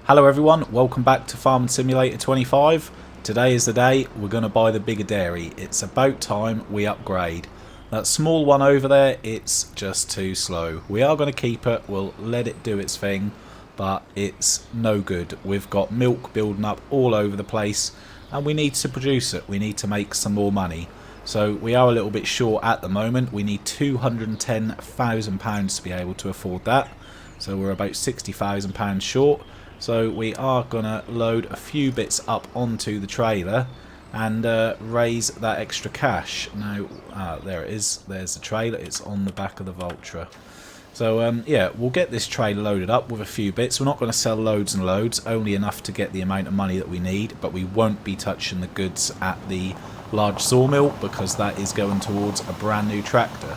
Hello everyone, welcome back to Farming Simulator 25. Today is the day we're going to buy the bigger dairy. It's about time we upgrade. That small one over there, it's just too slow. We are going to keep it, we'll let it do its thing, but it's no good. We've got milk building up all over the place and we need to produce it. We need to make some more money. So we are a little bit short at the moment. We need £210,000 to be able to afford that. So we're about £60,000 short. So we are going to load a few bits up onto the trailer and raise that extra cash. Now, there it is. There's the trailer. It's on the back of the Vultra. So, yeah, we'll get this trailer loaded up with a few bits. We're not going to sell loads and loads, only enough to get the amount of money that we need. But we won't be touching the goods at the large sawmill because that is going towards a brand new tractor.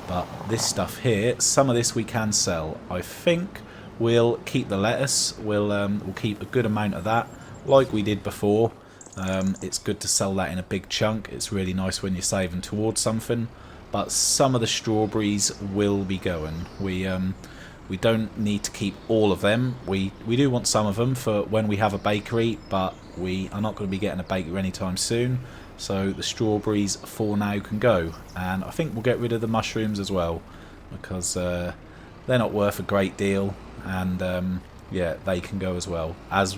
But this stuff here, some of this we can sell. I think we'll keep the lettuce. We'll keep a good amount of that, like we did before. It's good to sell that in a big chunk. It's really nice when you're saving towards something. But some of the strawberries will be going. We don't need to keep all of them. We do want some of them for when we have a bakery, but we are not going to be getting a bakery anytime soon. So the strawberries for now can go. And I think we'll get rid of the mushrooms as well, because they're not worth a great deal. And yeah, they can go as well as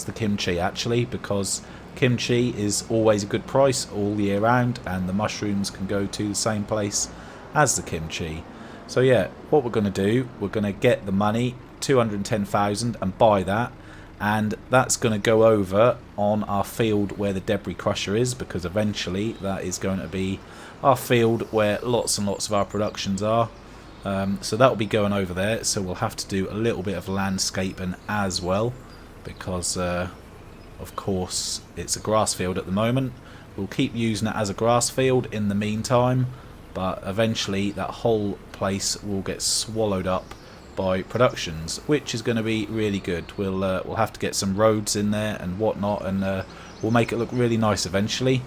the kimchi, actually, because kimchi is always a good price all year round, and the mushrooms can go to the same place as the kimchi. So yeah, what we're going to do, we're going to get the money, 210,000, and buy that, and that's going to go over on our field where the debris crusher is, because eventually that is going to be our field where lots and lots of our productions are. So that'll be going over there, so we'll have to do a little bit of landscaping as well, because of course it's a grass field at the moment. We'll keep using it as a grass field in the meantime, but eventually that whole place will get swallowed up by productions, which is going to be really good. We'll have to get some roads in there and whatnot, and we'll make it look really nice eventually.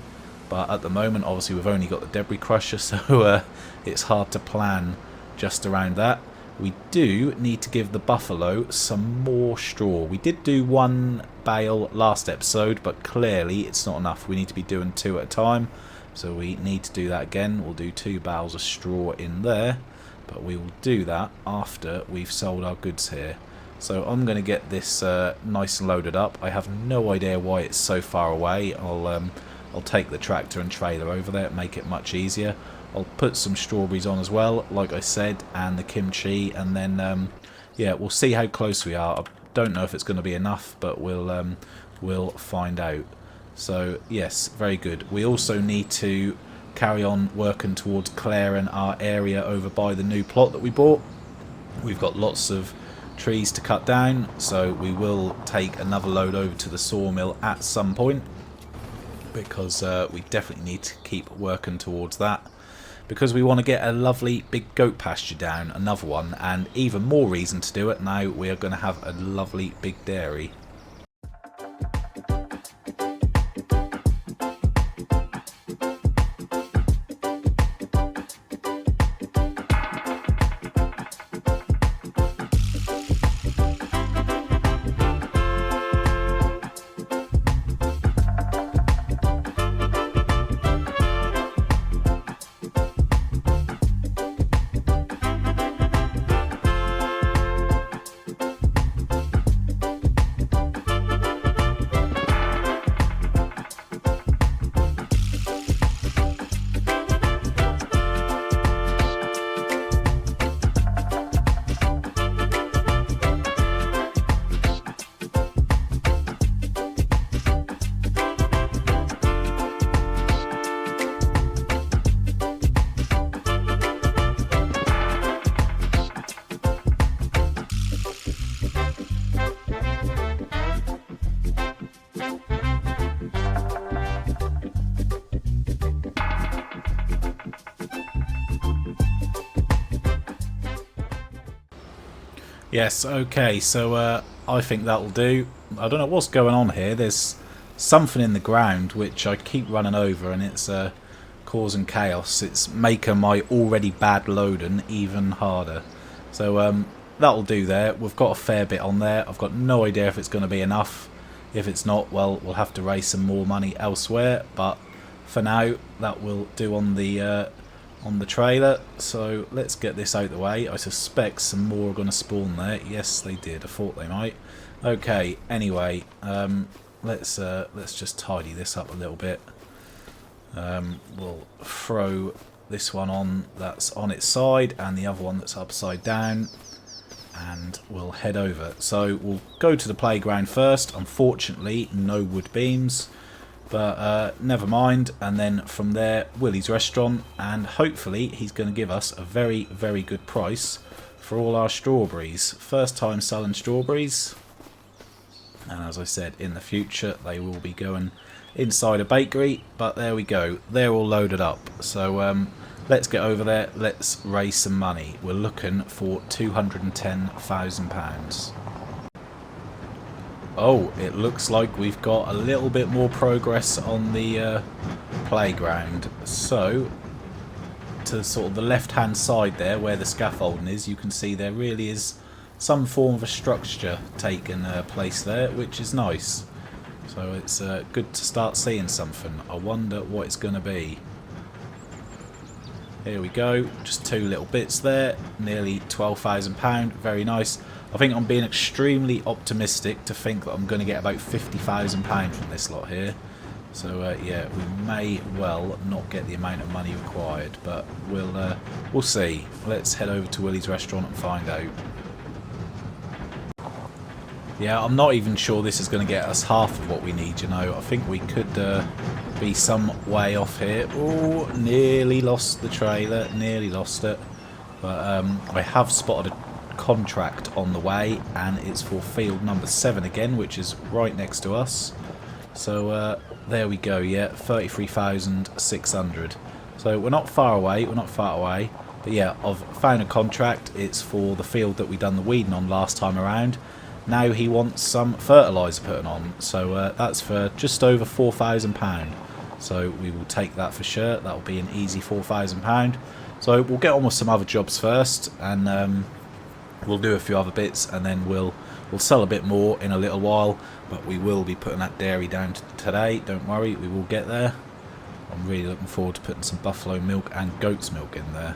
But at the moment, obviously, we've only got the debris crusher, so it's hard to plan just around that. We do need to give the buffalo some more straw. We did do one bale last episode, but clearly it's not enough. We need to be doing two at a time, so we need to do that again. We'll do 2 bales of straw in there, but we will do that after we've sold our goods here. So I'm going to get this nice and loaded up. I have no idea why it's so far away. I'll take the tractor and trailer over there, make it much easier. I'll put some strawberries on as well, like I said, and the kimchi, and then yeah, we'll see how close we are. I don't know if it's going to be enough, but we'll find out. So yes, very good. We also need to carry on working towards clearing our area over by the new plot that we bought. We've got lots of trees to cut down, so we will take another load over to the sawmill at some point, because we definitely need to keep working towards that, because we want to get a lovely big goat pasture down, another one, and even more reason to do it now we are going to have a lovely big dairy. Yes, okay, so I think that'll do. I don't know what's going on here. There's something in the ground which I keep running over, and it's causing chaos. It's making my already bad loading even harder. So that'll do there. We've got a fair bit on there. I've got no idea if it's going to be enough. If it's not, well, we'll have to raise some more money elsewhere. But for now, that will do on the trailer. So let's get this out of the way. I suspect some more are going to spawn there. Yes, they did. I thought they might. Okay. Anyway, let's just tidy this up a little bit. We'll throw this one on that's on its side and the other one that's upside down, and we'll head over. So we'll go to the playground first. Unfortunately, no wood beams, but never mind. And then from there, Willie's restaurant, and hopefully he's going to give us a very, very good price for all our strawberries. First time selling strawberries, and as I said, in the future they will be going inside a bakery. But there we go, they're all loaded up. So let's get over there, let's raise some money. We're looking for £210,000. Oh, it looks like we've got a little bit more progress on the playground. So to sort of the left hand side there where the scaffolding is, you can see there really is some form of a structure taking place there, which is nice. So it's good to start seeing something. I wonder what it's going to be. Here we go, just two little bits there, nearly £12,000, very nice. I think I'm being extremely optimistic to think that I'm going to get about £50,000 from this lot here. So yeah, we may well not get the amount of money required, but we'll see. Let's head over to Willie's restaurant and find out. Yeah, I'm not even sure this is going to get us half of what we need, you know. I think we could be some way off here. Oh, nearly lost the trailer, nearly lost it. But I have spotted a contract on the way, and it's for field number 7 again, which is right next to us. So there we go, yeah, 33,600. So we're not far away, But yeah, I've found a contract. It's for the field that we done the weeding on last time around. Now he wants some fertiliser putting on, so that's for just over £4,000. So we will take that for sure. That will be an easy £4,000. So we'll get on with some other jobs first, and we'll do a few other bits, and then we'll sell a bit more in a little while. But we will be putting that dairy down today. Don't worry, we will get there. I'm really looking forward to putting some buffalo milk and goat's milk in there.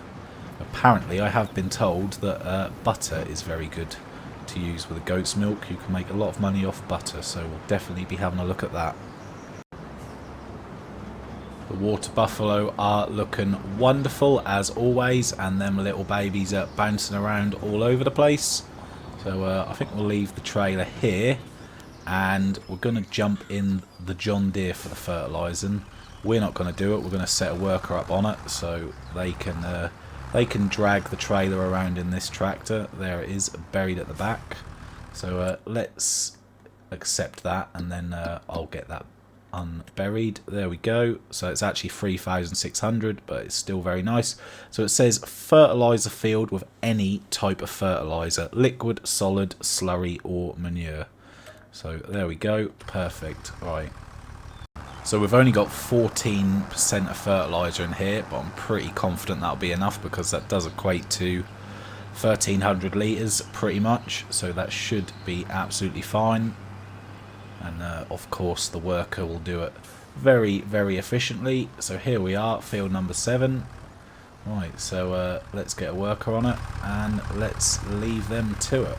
Apparently, I have been told that butter is very good to use with the goat's milk. You can make a lot of money off butter, so we'll definitely be having a look at that. The water buffalo are looking wonderful as always, and them little babies are bouncing around all over the place. So I think we'll leave the trailer here, and we're going to jump in the John Deere for the fertilising. We're not going to do it, we're going to set a worker up on it so they can drag the trailer around in this tractor. There it is, buried at the back. So let's accept that, and then I'll get that unburied. There we go. So it's actually 3,600, but it's still very nice. So it says fertiliser field with any type of fertiliser, liquid, solid, slurry or manure. So there we go, perfect. Right. So we've only got 14% of fertiliser in here, but I'm pretty confident that'll be enough because that does equate to 1,300 litres pretty much. So that should be absolutely fine. And of course the worker will do it very, very efficiently. So here we are, field number 7. Right, so let's get a worker on it and let's leave them to it.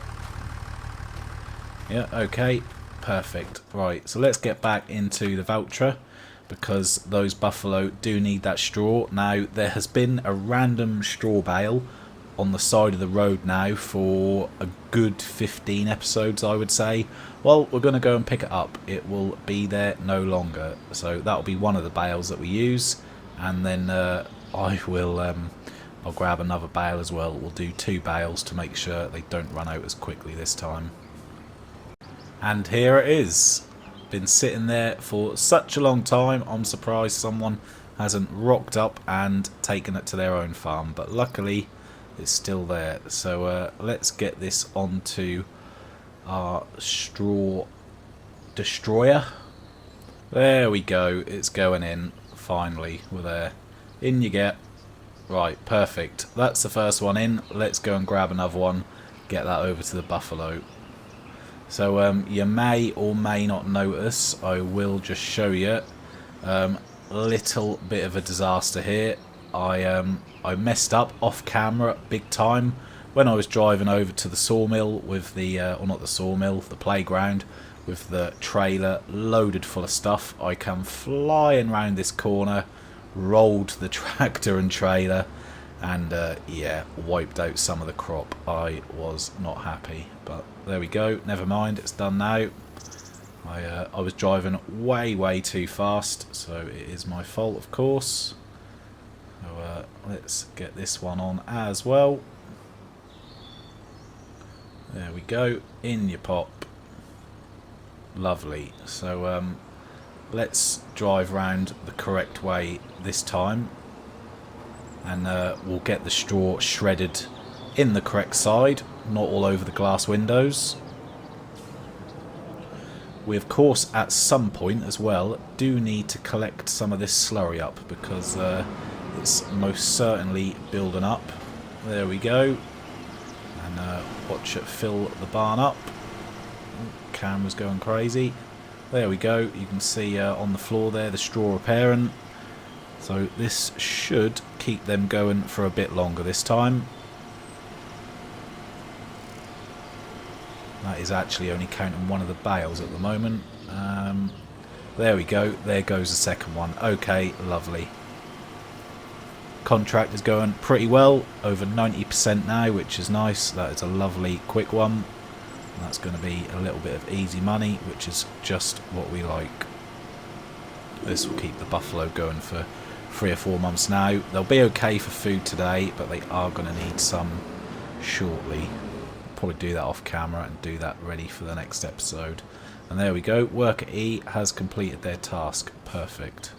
Yeah, okay. Perfect. Right, so let's get back into the Valtra because those buffalo do need that straw. Now, there has been a random straw bale on the side of the road now for a good 15 episodes, I would say. Well, we're going to go and pick it up. It will be there no longer. So that'll be one of the bales that we use, and then I'll grab another bale as well. We'll do 2 bales to make sure they don't run out as quickly this time. And here it is. Been sitting there for such a long time. I'm surprised someone hasn't rocked up and taken it to their own farm. But luckily, it's still there. So let's get this onto our straw destroyer. There we go. It's going in. Finally, we're there. In you get. Right, perfect. That's the first one in. Let's go and grab another one. get that over to the buffalo. So you may or may not notice, I will just show you, little bit of a disaster here. I messed up off camera big time when I was driving over to the sawmill with the, or not the sawmill, the playground, with the trailer loaded full of stuff. I come flying round this corner, rolled the tractor and trailer, and yeah, wiped out some of the crop. I was not happy, but there we go. Never mind, it's done now. I was driving way too fast, so it is my fault, of course. So let's get this one on as well. There we go, in your pop. Lovely. So let's drive round the correct way this time, and we'll get the straw shredded in the correct side, not all over the glass windows. We of course at some point as well do need to collect some of this slurry up, because it's most certainly building up. There we go, and watch it fill the barn up. Camera's going crazy. There we go, you can see on the floor there the straw repairing. So this should keep them going for a bit longer this time. That is actually only counting one of the bales at the moment. There we go, there goes the second one. Okay, lovely. Contract is going pretty well, over 90% now, which is nice. That is a lovely quick one. And that's going to be a little bit of easy money, which is just what we like. This will keep the buffalo going for 3 or 4 months now. They'll be okay for food today, but they are going to need some shortly. Probably do that off camera and do that ready for the next episode. And there we go, worker E has completed their task. Perfect.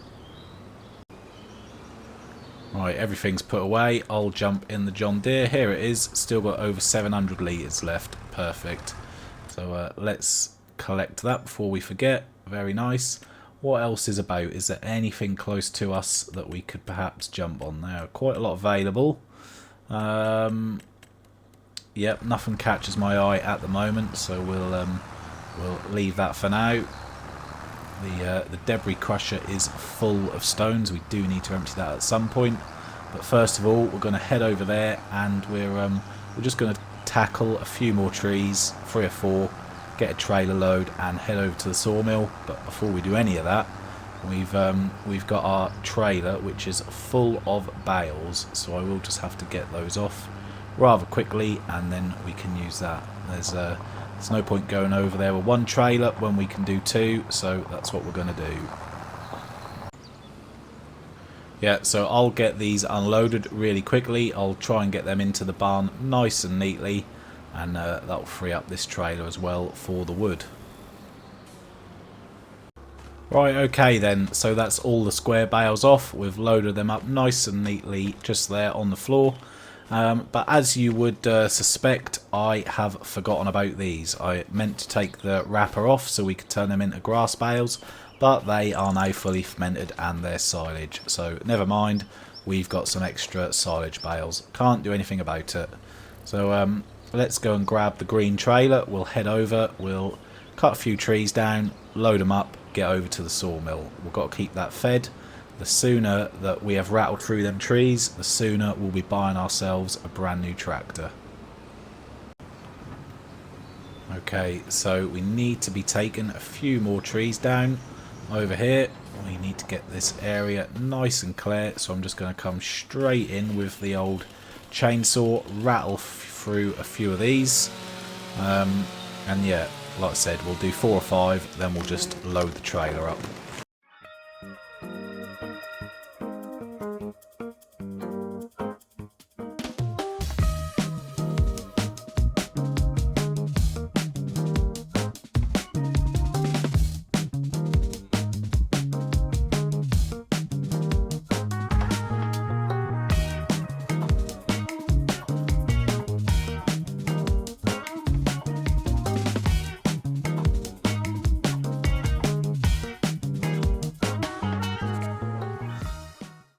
Right, everything's put away. I'll jump in the John Deere. Here it is, still got over 700 litres left. Perfect. So let's collect that before we forget. Very nice. What else is about? Is there anything close to us that we could perhaps jump on? There are quite a lot available. Yep, nothing catches my eye at the moment, so we'll leave that for now. The debris crusher is full of stones. We do need to empty that at some point. But first of all, we're going to head over there, and we're just going to tackle a few more trees, 3 or 4, get a trailer load, and head over to the sawmill. But before we do any of that, we've got our trailer, which is full of bales. So I will just have to get those off rather quickly, and then we can use that. There's no point going over there with 1 trailer when we can do 2, so that's what we're going to do. Yeah, so I'll get these unloaded really quickly. I'll try and get them into the barn nice and neatly, and that'll free up this trailer as well for the wood. Right, okay then, so that's all the square bales off. We've loaded them up nice and neatly just there on the floor. But as you would suspect, I have forgotten about these. I meant to take the wrapper off so we could turn them into grass bales, but they are now fully fermented and they're silage. So never mind, we've got some extra silage bales. Can't do anything about it. So let's go and grab the green trailer. We'll head over, we'll cut a few trees down, load them up, get over to the sawmill. We've got to keep that fed. The sooner that we have rattled through them trees, the sooner we'll be buying ourselves a brand new tractor. Okay, so we need to be taking a few more trees down over here. We need to get this area nice and clear, so I'm just going to come straight in with the old chainsaw, rattle through a few of these, and yeah, like I said, we'll do 4 or 5, then we'll just load the trailer up.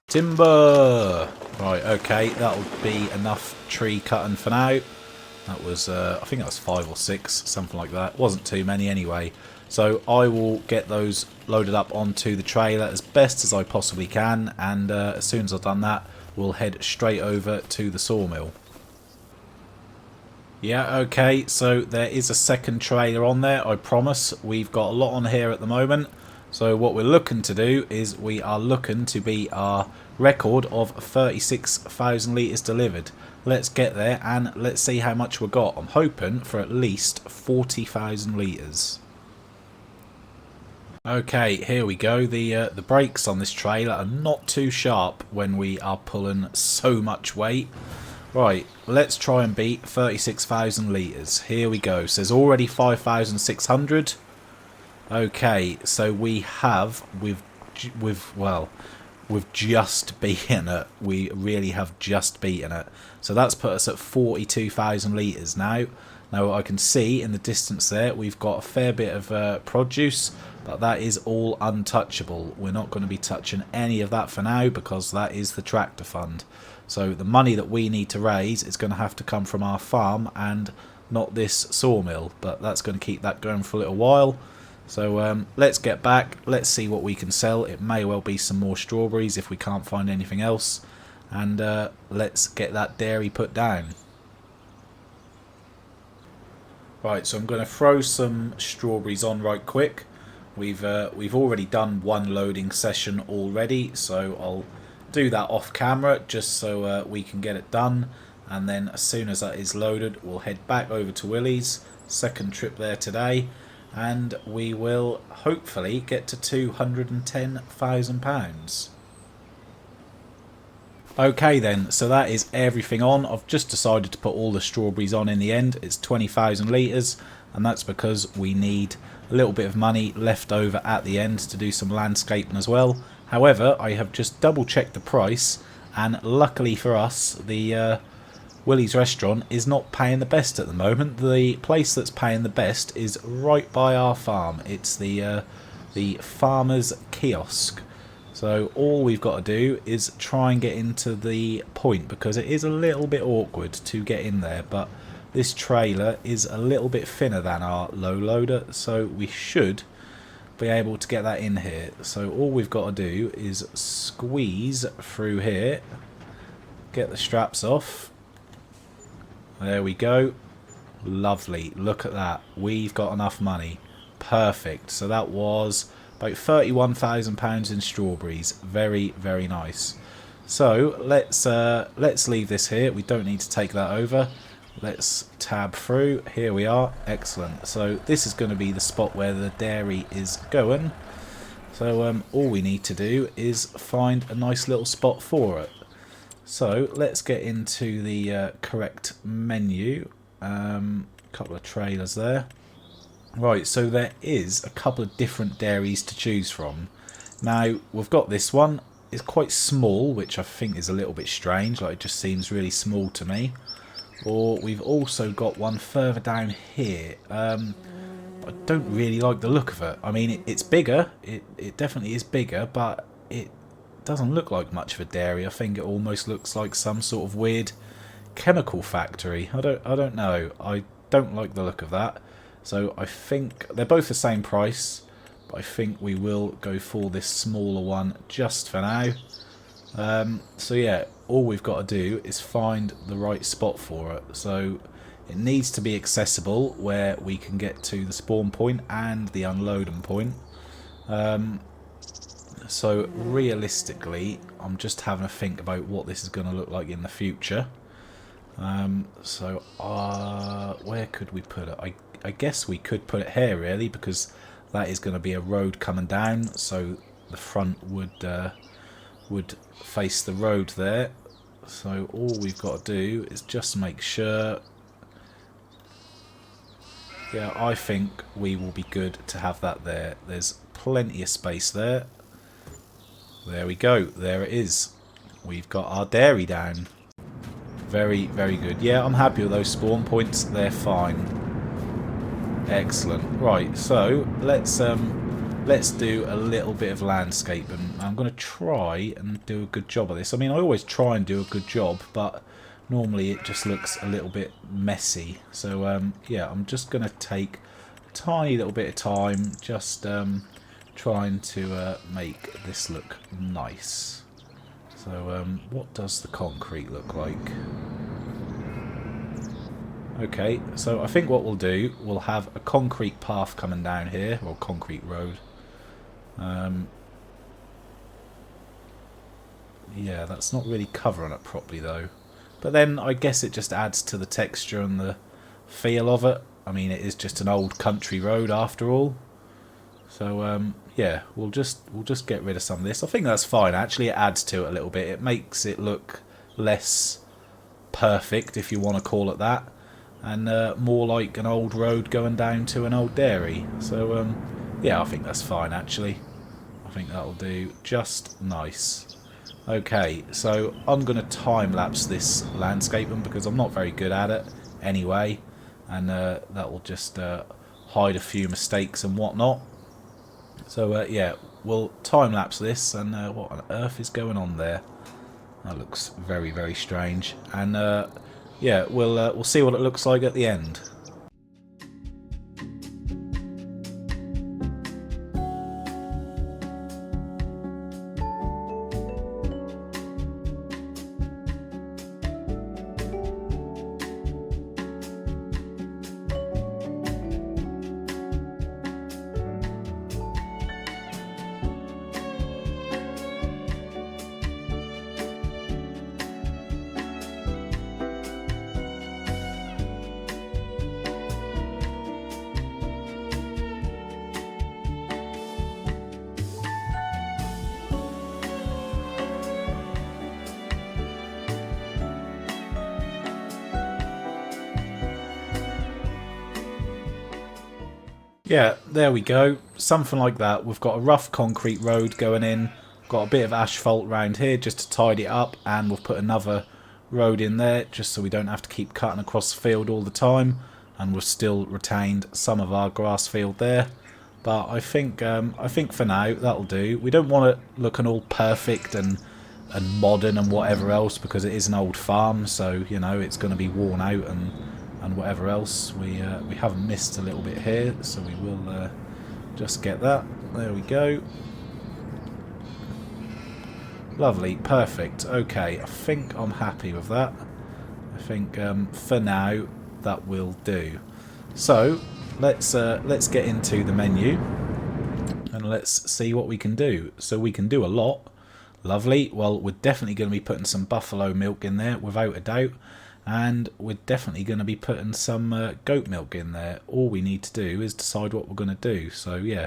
Timber! Right, okay, that'll be enough tree cutting for now. That was, I think that was 5 or 6, something like that. It wasn't too many anyway. So I will get those loaded up onto the trailer as best as I possibly can, and as soon as I've done that, we'll head straight over to the sawmill. Yeah, okay, so there is a second trailer on there, I promise. We've got a lot on here at the moment. So what we're looking to do is we are looking to beat our record of 36,000 litres delivered. Let's get there and let's see how much we got. I'm hoping for at least 40,000 litres. Okay, here we go. The brakes on this trailer are not too sharp when we are pulling so much weight. Right, let's try and beat 36,000 litres. Here we go. So there's already 5,600. Okay, so we've just beaten it. We really have just beaten it. So that's put us at 42,000 litres now. Now I can see in the distance there we've got a fair bit of produce, but that is all untouchable. We're not going to be touching any of that for now because that is the tractor fund. So the money that we need to raise is going to have to come from our farm and not this sawmill, but that's going to keep that going for a little while. So let's get back, let's see what we can sell. It may well be some more strawberries if we can't find anything else, and let's get that dairy put down. Right, so I'm going to throw some strawberries on right quick. We've already done one loading session already, so I'll do that off camera just so we can get it done, and then as soon as that is loaded we'll head back over to Willie's. Second trip there today, and we will hopefully get to £210,000. Okay then, so that is everything on. I've just decided to put all the strawberries on in the end. It's 20,000 litres, and that's because we need a little bit of money left over at the end to do some landscaping as well. However, I have just double checked the price, and luckily for us, the Willie's restaurant is not paying the best at the moment. The place that's paying the best is right by our farm. It's the farmer's kiosk. So all we've got to do is try and get into the point, because it is a little bit awkward to get in there, but this trailer is a little bit thinner than our low loader, so we should be able to get that in here. So all we've got to do is squeeze through here, get the straps off. There we go. Lovely. Look at that. We've got enough money. Perfect. So that was about £31,000 in strawberries. Very, very nice. So let's leave this here. We don't need to take that over. Let's tab through. Here we are. Excellent. So this is going to be the spot where the dairy is going. So all we need to do is find a nice little spot for it. So let's get into the correct menu. Couple of trailers there. Right, so there is a couple of different dairies to choose from. Now we've got this one. It's quite small, which I think is a little bit strange. Like, it just seems really small to me. Or we've also got one further down here. I don't really like the look of it. I mean, it's bigger. It definitely is bigger, but it doesn't look like much of a dairy. I think it almost looks like some sort of weird chemical factory. I don't know. I don't like the look of that. So I think they're both the same price, but I think we will go for this smaller one just for now. So yeah, all we've got to do is find the right spot for it. So it needs to be accessible, where we can get to the spawn point and the unloading point. So realistically, I'm just having a think about what this is going to look like in the future. So where could we put it? I guess we could put it here, really, because that is going to be a road coming down, so the front would face the road there. So all we've got to do is just make sure. Yeah, I think we will be good to have that there. There's plenty of space there. There we go. There it is. We've got our dairy down. Very, very good. Yeah, I'm happy with those spawn points. They're fine. Excellent. Right, so let's do a little bit of landscaping. I'm going to try and do a good job of this. I mean, I always try and do a good job, but Normally it just looks a little bit messy. So yeah, I'm just going to take a tiny little bit of time just trying to make this look nice. So what does the concrete look like? Okay, so I think what we'll do, we'll have a concrete path coming down here, or concrete road. Yeah, that's not really covering it properly though. But then I guess it just adds to the texture and the feel of it. I mean, it is just an old country road after all. So yeah, we'll just get rid of some of this. I think that's fine. Actually, it adds to it a little bit. It makes it look less perfect, if you want to call it that, and more like an old road going down to an old dairy. So yeah, I think that's fine actually. I think that'll do just nice. Okay, so I'm going to time-lapse this landscaping because I'm not very good at it anyway, and that will just hide a few mistakes and whatnot. So yeah, we'll time-lapse this, and what on earth is going on there? That looks very, very strange. And yeah, we'll see what it looks like at the end. Yeah, there we go. Something like that. We've got a rough concrete road going in. Got a bit of asphalt around here just to tidy it up. And we've put another road in there just so we don't have to keep cutting across the field all the time. And we've still retained some of our grass field there. But I think for now that'll do. We don't want it looking all perfect and modern and whatever else because it is an old farm. So, you know, it's going to be worn out and whatever else. We haven't missed a little bit here, so we will just get that. There we go. Lovely, perfect. Okay, I think I'm happy with that. I think for now that will do. So let's get into the menu and let's see what we can do. So we can do a lot. Lovely. Well, we're definitely going to be putting some buffalo milk in there without a doubt. And we're definitely going to be putting some goat milk in there. All we need to do is decide what we're going to do. So yeah,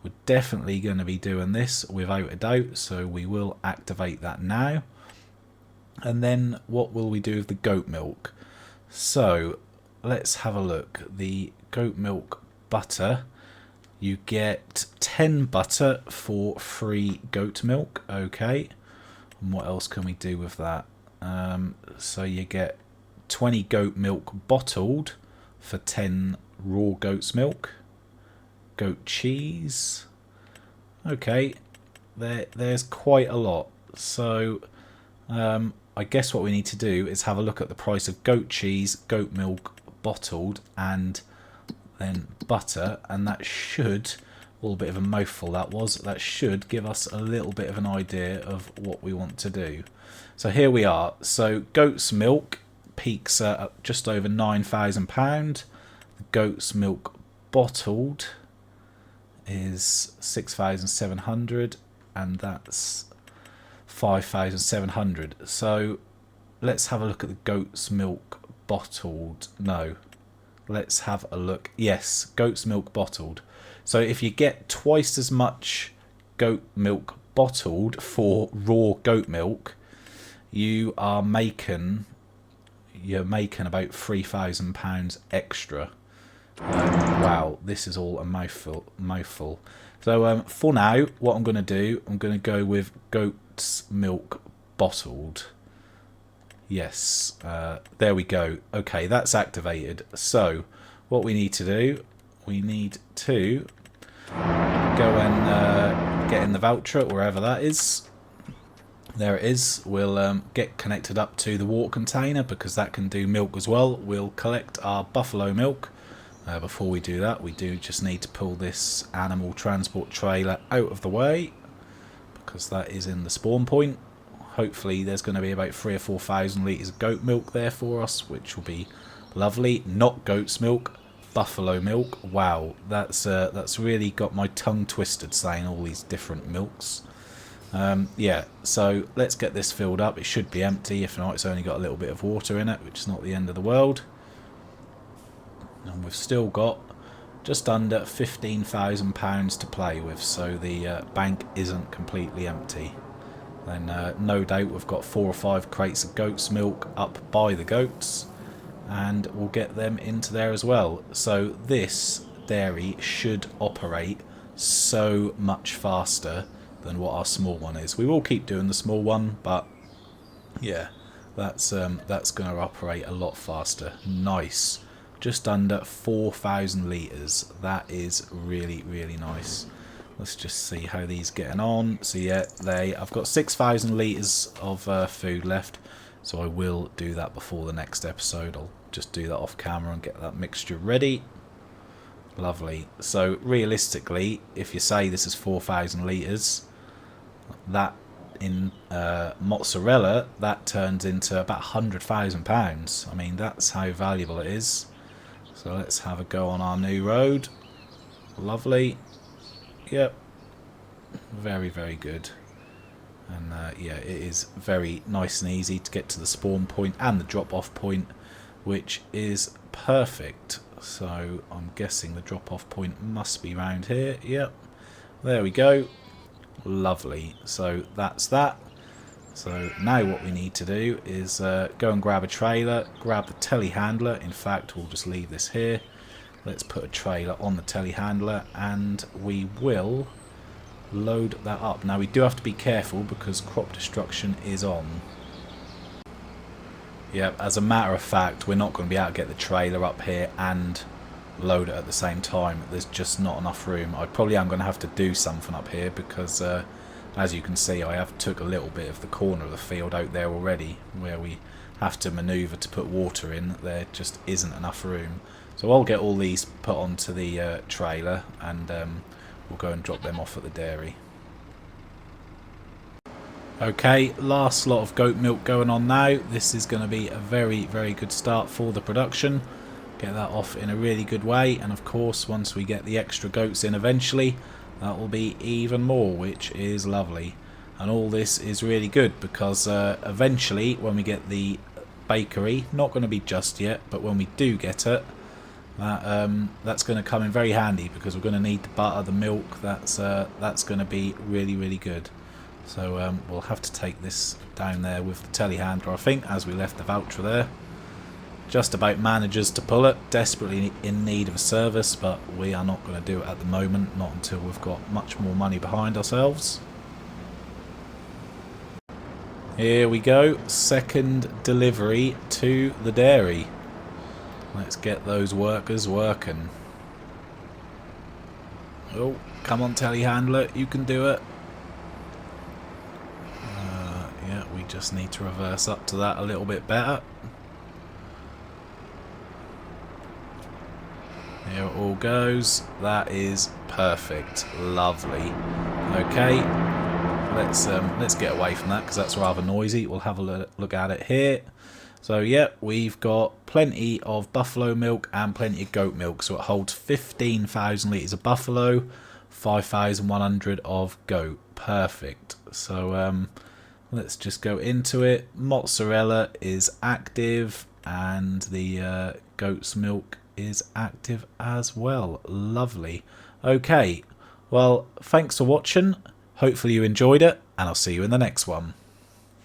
we're definitely going to be doing this without a doubt. So we will activate that now. And then what will we do with the goat milk? So let's have a look. The goat milk butter. You get 10 butter for free goat milk. Okay. And what else can we do with that? So you get 20 goat milk bottled for 10 raw goat's milk. Goat cheese. Okay, there's quite a lot. So I guess what we need to do is have a look at the price of goat cheese, goat milk bottled, and then butter, and that should, a little bit of a mouthful that should give us a little bit of an idea of what we want to do. So here we are. So goat's milk peaks at just over £9,000. The goat's milk bottled is 6,700, and that's 5,700. So let's have a look at the goat's milk bottled. No, let's have a look. Yes, goat's milk bottled. So if you get twice as much goat milk bottled for raw goat milk, you're making about £3,000 extra. Wow, this is all a mouthful. So for now, what I'm going to do, I'm going to go with goat's milk bottled. Yes, there we go. Okay, that's activated. So what we need to do, we need to go and get in the voucher, wherever that is. There it is. We'll get connected up to the water container because that can do milk as well. We'll collect our buffalo milk. Before we do that, we do just need to pull this animal transport trailer out of the way because that is in the spawn point. Hopefully there's going to be about 3,000 or 4,000 litres of goat milk there for us, which will be lovely. Not goat's milk, buffalo milk. Wow, that's really got my tongue twisted saying all these different milks. Yeah, so let's get this filled up. It should be empty. If not, it's only got a little bit of water in it, which is not the end of the world. And we've still got just under £15,000 to play with, so the bank isn't completely empty. Then no doubt we've got 4 or 5 crates of goat's milk up by the goats, and we'll get them into there as well. So this dairy should operate so much faster than what our small one is. We will keep doing the small one, but yeah, that's going to operate a lot faster. Nice. Just under 4,000 litres. That is really, really nice. Let's just see how these getting on. So yeah, I've got 6,000 litres of food left, so I will do that before the next episode. I'll just do that off camera and get that mixture ready. Lovely. So realistically, if you say this is 4,000 litres, that in mozzarella, that turns into about £100,000. I mean, that's how valuable it is. So let's have a go on our new road. Lovely. Yep. Very, very good. And yeah, it is very nice and easy to get to the spawn point and the drop-off point, which is perfect. So I'm guessing the drop-off point must be around here. Yep. There we go. Lovely. So that's that. So now what we need to do is go and grab a trailer, grab the telehandler. In fact, we'll just leave this here. Let's put a trailer on the telehandler and we will load that up. Now we do have to be careful because crop destruction is on. Yep, as a matter of fact, we're not going to be able to get the trailer up here and load it at the same time. There's just not enough room. I probably am going to have to do something up here because as you can see, I have took a little bit of the corner of the field out there already where we have to manoeuvre to put water in. There just isn't enough room. So I'll get all these put onto the trailer and we'll go and drop them off at the dairy. Okay, last lot of goat milk going on now. This is going to be a very, very good start for the production. Get that off in a really good way, and of course once we get the extra goats in eventually, that will be even more, which is lovely. And all this is really good because eventually when we get the bakery, not going to be just yet, but when we do get it, that's going to come in very handy because we're going to need the butter, the milk. That's going to be really, really good. So we'll have to take this down there with the telehandler, I think, as we left the voucher there. Just about manages to pull it, desperately in need of a service, but we are not going to do it at the moment, not until we've got much more money behind ourselves. Here we go, second delivery to the dairy. Let's get those workers working. Oh, come on telehandler, you can do it. Yeah, we just need to reverse up to that a little bit better. Here it all goes. That is perfect. Lovely. Okay, let's get away from that because that's rather noisy. We'll have a look at it here. So yeah, we've got plenty of buffalo milk and plenty of goat milk. So it holds 15,000 litres of buffalo, 5,100 of goat. Perfect. So let's just go into it. Mozzarella is active and the goat's milk is active as well. Lovely. Okay, well, thanks for watching. Hopefully you enjoyed it, and I'll see you in the next one.